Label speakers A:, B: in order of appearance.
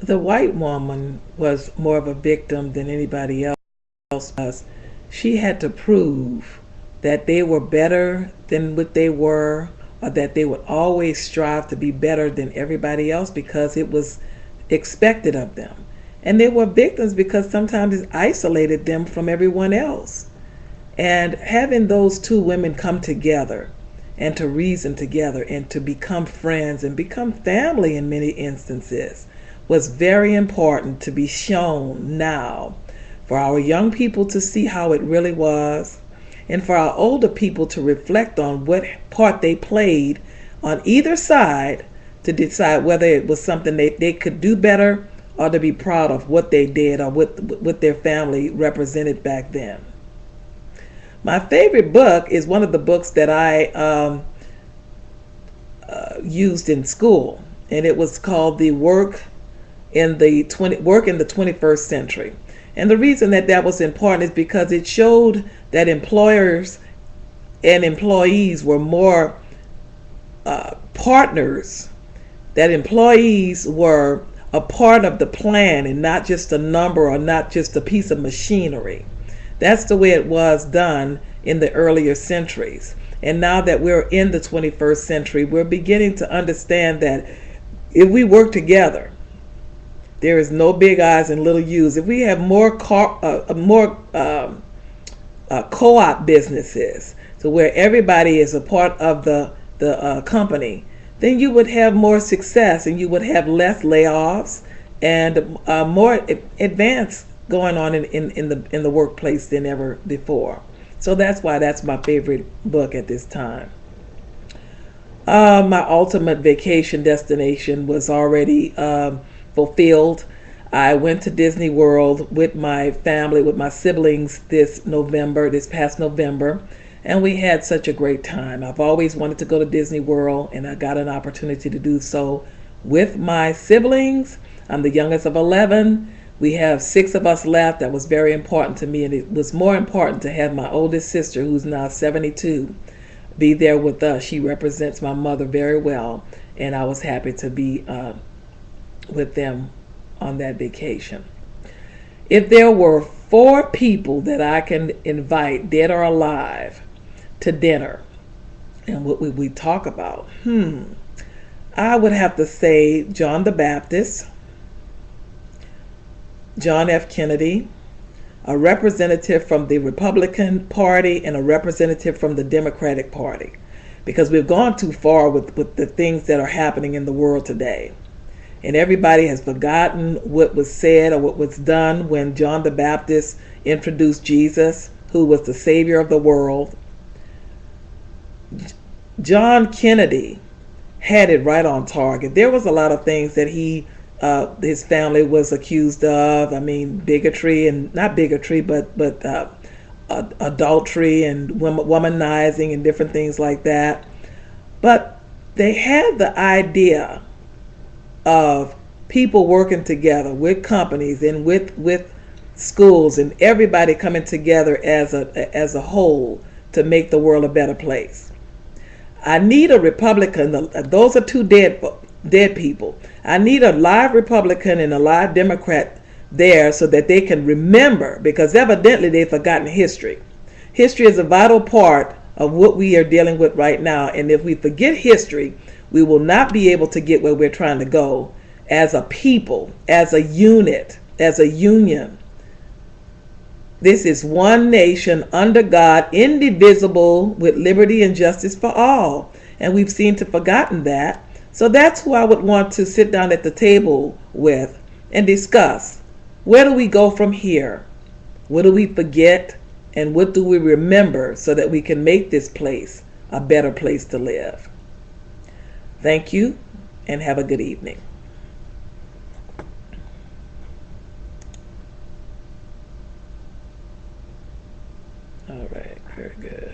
A: The white woman was more of a victim than anybody else was. She had to prove that they were better than what they were, or that they would always strive to be better than everybody else because it was expected of them. And they were victims because sometimes it isolated them from everyone else. And having those two women come together and to reason together and to become friends and become family in many instances was very important to be shown now for our young people to see how it really was, and for our older people to reflect on what part they played on either side to decide whether it was something they could do better or to be proud of what they did or what their family represented back then. My favorite book is one of the books that I used in school, and it was called the Work in the 21st Century. And the reason that that was important is because it showed that employers and employees were more partners, that employees were a part of the plan and not just a number or not just a piece of machinery. That's the way it was done in the earlier centuries. And now that we're in the 21st century, we're beginning to understand that if we work together, there is no big I's and little U's. If we have more co-op businesses, so where everybody is a part of the company, then you would have more success and you would have less layoffs and more advance going on in the workplace than ever before. So that's why that's my favorite book at this time. My ultimate vacation destination was already fulfilled. I went to Disney World with my family, with my siblings this past November, and we had such a great time. I've always wanted to go to Disney World, and I got an opportunity to do so with my siblings. I'm the youngest of 11. We have 6 of us left. That was very important to me, and it was more important to have my oldest sister, who's now 72, be there with us. She represents my mother very well, and I was happy to be with them on that vacation. If there were 4 people that I can invite, dead or alive, to dinner, and what would we talk about? I would have to say John the Baptist, John F. Kennedy, a representative from the Republican Party and a representative from the Democratic Party, because we've gone too far with the things that are happening in the world today. And everybody has forgotten what was said or what was done when John the Baptist introduced Jesus, who was the Savior of the world. John Kennedy had it right on target. There was a lot of things that his family was accused of. I mean, bigotry and not bigotry, but adultery and womanizing and different things like that. But they had the idea of people working together with companies and with schools and everybody coming together as a whole to make the world a better place. I need a Republican. Those are 2 dead people. I need a live Republican and a live Democrat there so that they can remember, because evidently they've forgotten history. History is a vital part of what we are dealing with right now, and if we forget history, we will not be able to get where we're trying to go as a people, as a unit, as a union. This is one nation under God, indivisible, with liberty and justice for all. And we've seemed to have forgotten that. So that's who I would want to sit down at the table with and discuss. Where do we go from here? What do we forget? And what do we remember so that we can make this place a better place to live? Thank you, and have a good evening. All right, very good.